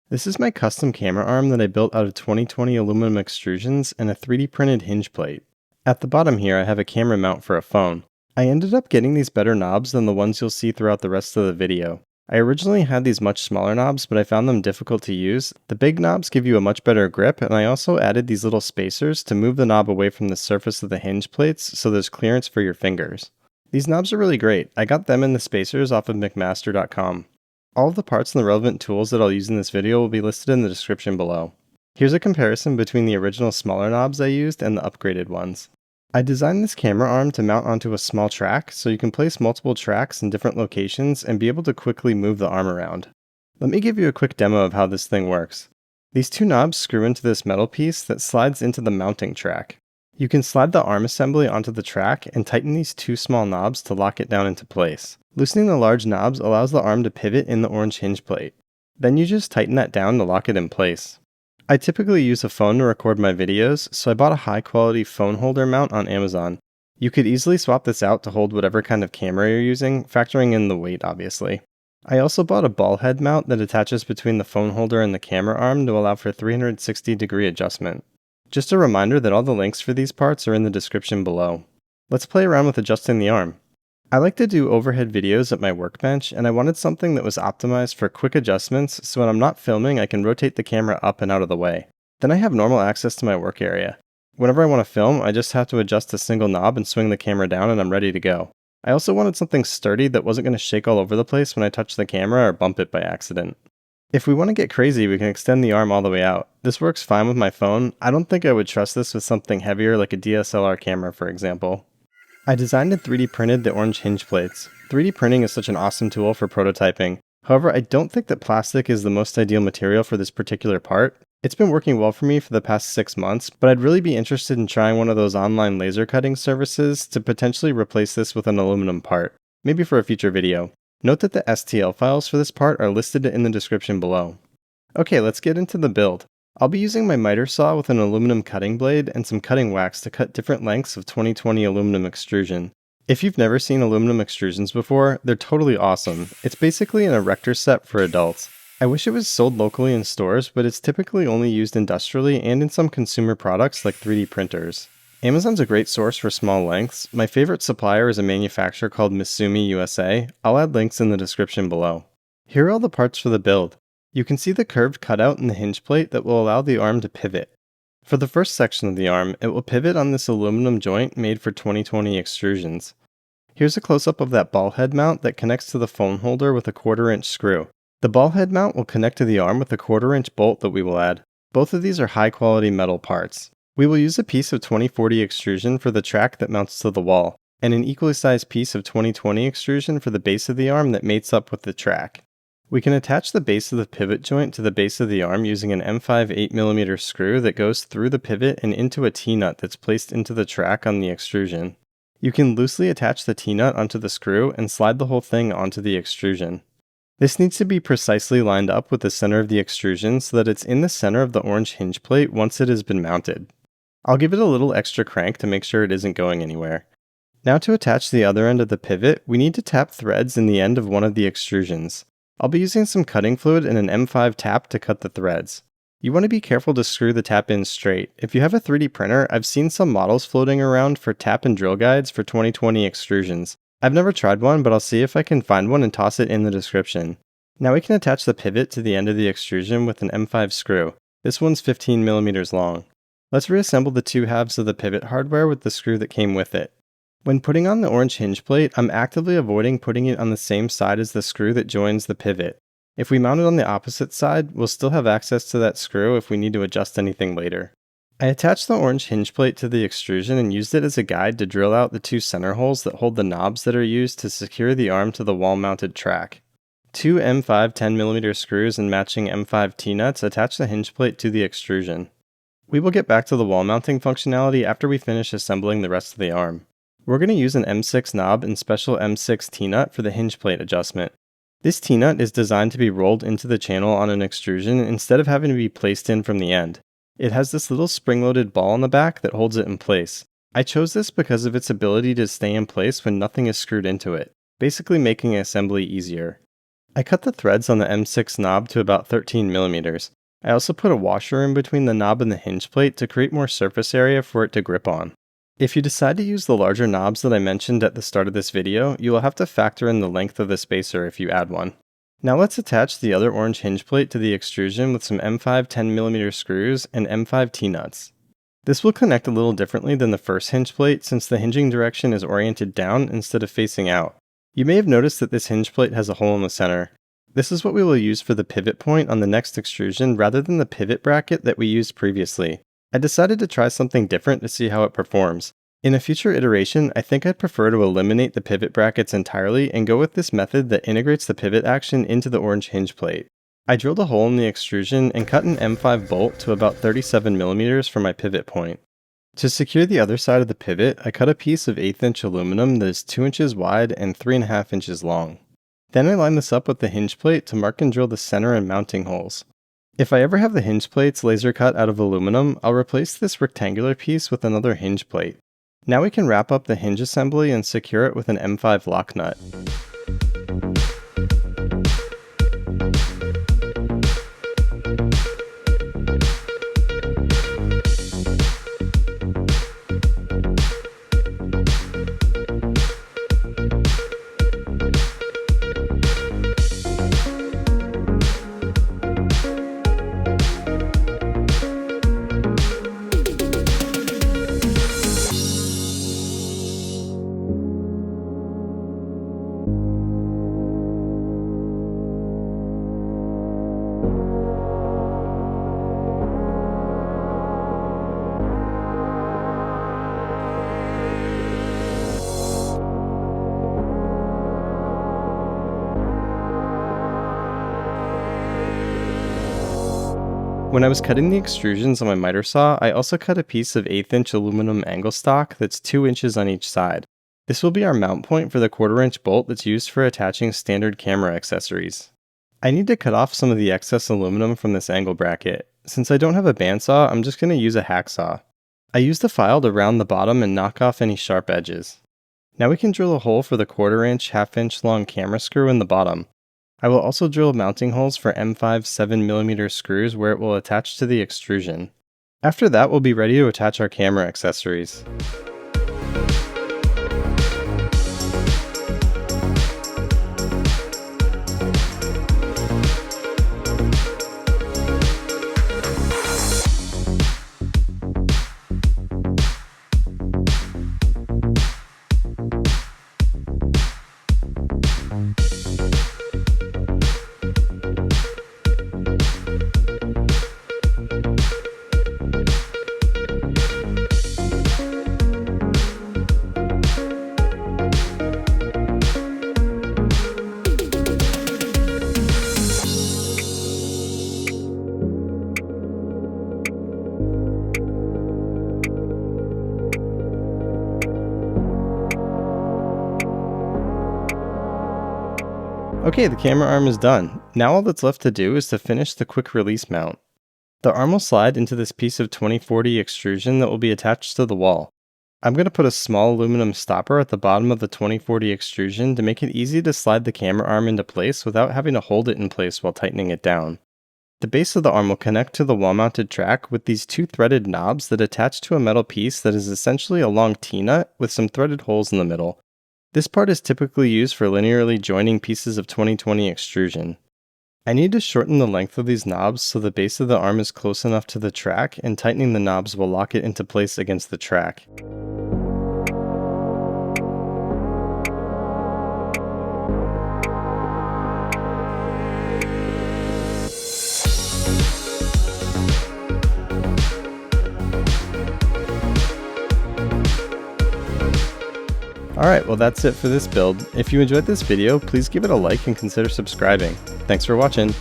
This is my custom camera arm that I built out of 2020 aluminum extrusions and a 3D printed hinge plate. At the bottom here I have a camera mount for a phone. I ended up getting these better knobs than the ones you'll see throughout the rest of the video. I originally had these much smaller knobs, but I found them difficult to use. The big knobs give you a much better grip, and I also added these little spacers to move the knob away from the surface of the hinge plates so there's clearance for your fingers. These knobs are really great. I got them and the spacers off of McMaster.com. All of the parts and the relevant tools that I'll use in this video will be listed in the description below. Here's a comparison between the original smaller knobs I used and the upgraded ones. I designed this camera arm to mount onto a small track so you can place multiple tracks in different locations and be able to quickly move the arm around. Let me give you a quick demo of how this thing works. These two knobs screw into this metal piece that slides into the mounting track. You can slide the arm assembly onto the track and tighten these two small knobs to lock it down into place. Loosening the large knobs allows the arm to pivot in the orange hinge plate. Then you just tighten that down to lock it in place. I typically use a phone to record my videos, so I bought a high quality phone holder mount on Amazon. You could easily swap this out to hold whatever kind of camera you're using, factoring in the weight obviously. I also bought a ball head mount that attaches between the phone holder and the camera arm to allow for 360-degree adjustment. Just a reminder that all the links for these parts are in the description below. Let's play around with adjusting the arm. I like to do overhead videos at my workbench, and I wanted something that was optimized for quick adjustments so when I'm not filming I can rotate the camera up and out of the way. Then I have normal access to my work area. Whenever I want to film, I just have to adjust a single knob and swing the camera down and I'm ready to go. I also wanted something sturdy that wasn't going to shake all over the place when I touch the camera or bump it by accident. If we want to get crazy, we can extend the arm all the way out. This works fine with my phone. I don't think I would trust this with something heavier like a DSLR camera, for example. I designed and 3D printed the orange hinge plates. 3D printing is such an awesome tool for prototyping. However, I don't think that plastic is the most ideal material for this particular part. It's been working well for me for the past 6 months, but I'd really be interested in trying one of those online laser cutting services to potentially replace this with an aluminum part, maybe for a future video. Note that the STL files for this part are listed in the description below. Okay, let's get into the build. I'll be using my miter saw with an aluminum cutting blade and some cutting wax to cut different lengths of 2020 aluminum extrusion. If you've never seen aluminum extrusions before, they're totally awesome. It's basically an erector set for adults. I wish it was sold locally in stores, but it's typically only used industrially and in some consumer products like 3D printers. Amazon's a great source for small lengths. My favorite supplier is a manufacturer called Misumi USA. I'll add links in the description below. Here are all the parts for the build. You can see the curved cutout in the hinge plate that will allow the arm to pivot. For the first section of the arm, it will pivot on this aluminum joint made for 2020 extrusions. Here's a close-up of that ball head mount that connects to the phone holder with a 1/4-inch screw. The ball head mount will connect to the arm with a 1/4-inch bolt that we will add. Both of these are high-quality metal parts. We will use a piece of 2040 extrusion for the track that mounts to the wall, and an equally sized piece of 2020 extrusion for the base of the arm that mates up with the track. We can attach the base of the pivot joint to the base of the arm using an M5 8mm screw that goes through the pivot and into a T-nut that's placed into the track on the extrusion. You can loosely attach the T-nut onto the screw and slide the whole thing onto the extrusion. This needs to be precisely lined up with the center of the extrusion so that it's in the center of the orange hinge plate once it has been mounted. I'll give it a little extra crank to make sure it isn't going anywhere. Now to attach the other end of the pivot, we need to tap threads in the end of one of the extrusions. I'll be using some cutting fluid and an M5 tap to cut the threads. You want to be careful to screw the tap in straight. If you have a 3D printer, I've seen some models floating around for tap and drill guides for 2020 extrusions. I've never tried one, but I'll see if I can find one and toss it in the description. Now we can attach the pivot to the end of the extrusion with an M5 screw. This one's 15mm long. Let's reassemble the two halves of the pivot hardware with the screw that came with it. When putting on the orange hinge plate, I'm actively avoiding putting it on the same side as the screw that joins the pivot. If we mount it on the opposite side, we'll still have access to that screw if we need to adjust anything later. I attached the orange hinge plate to the extrusion and used it as a guide to drill out the two center holes that hold the knobs that are used to secure the arm to the wall-mounted track. Two M5 10mm screws and matching M5 T-nuts attach the hinge plate to the extrusion. We will get back to the wall mounting functionality after we finish assembling the rest of the arm. We're going to use an M6 knob and special M6 T-nut for the hinge plate adjustment. This T-nut is designed to be rolled into the channel on an extrusion instead of having to be placed in from the end. It has this little spring-loaded ball on the back that holds it in place. I chose this because of its ability to stay in place when nothing is screwed into it, basically making assembly easier. I cut the threads on the M6 knob to about 13 millimeters. I also put a washer in between the knob and the hinge plate to create more surface area for it to grip on. If you decide to use the larger knobs that I mentioned at the start of this video, you will have to factor in the length of the spacer if you add one. Now let's attach the other orange hinge plate to the extrusion with some M5 10mm screws and M5 T-nuts. This will connect a little differently than the first hinge plate since the hinging direction is oriented down instead of facing out. You may have noticed that this hinge plate has a hole in the center. This is what we will use for the pivot point on the next extrusion rather than the pivot bracket that we used previously. I decided to try something different to see how it performs. In a future iteration, I think I'd prefer to eliminate the pivot brackets entirely and go with this method that integrates the pivot action into the orange hinge plate. I drilled a hole in the extrusion and cut an M5 bolt to about 37 millimeters for my pivot point. To secure the other side of the pivot, I cut a piece of 1/8 inch aluminum that is 2 inches wide and 3.5 inches long. Then I line this up with the hinge plate to mark and drill the center and mounting holes. If I ever have the hinge plates laser cut out of aluminum, I'll replace this rectangular piece with another hinge plate. Now we can wrap up the hinge assembly and secure it with an M5 lock nut. When I was cutting the extrusions on my miter saw, I also cut a piece of 1/8 inch aluminum angle stock that's 2 inches on each side. This will be our mount point for the 1/4 inch bolt that's used for attaching standard camera accessories. I need to cut off some of the excess aluminum from this angle bracket. Since I don't have a bandsaw, I'm just going to use a hacksaw. I used a file to round the bottom and knock off any sharp edges. Now we can drill a hole for the 1/4 inch, 1/2 inch long camera screw in the bottom. I will also drill mounting holes for M5 7mm screws where it will attach to the extrusion. After that, we'll be ready to attach our camera accessories. Okay, the camera arm is done. Now all that's left to do is to finish the quick release mount. The arm will slide into this piece of 2040 extrusion that will be attached to the wall. I'm going to put a small aluminum stopper at the bottom of the 2040 extrusion to make it easy to slide the camera arm into place without having to hold it in place while tightening it down. The base of the arm will connect to the wall-mounted track with these 2 threaded knobs that attach to a metal piece that is essentially a long T-nut with some threaded holes in the middle. This part is typically used for linearly joining pieces of 2020 extrusion. I need to shorten the length of these knobs so the base of the arm is close enough to the track, and tightening the knobs will lock it into place against the track. Alright, well that's it for this build. If you enjoyed this video, please give it a like and consider subscribing. Thanks for watching!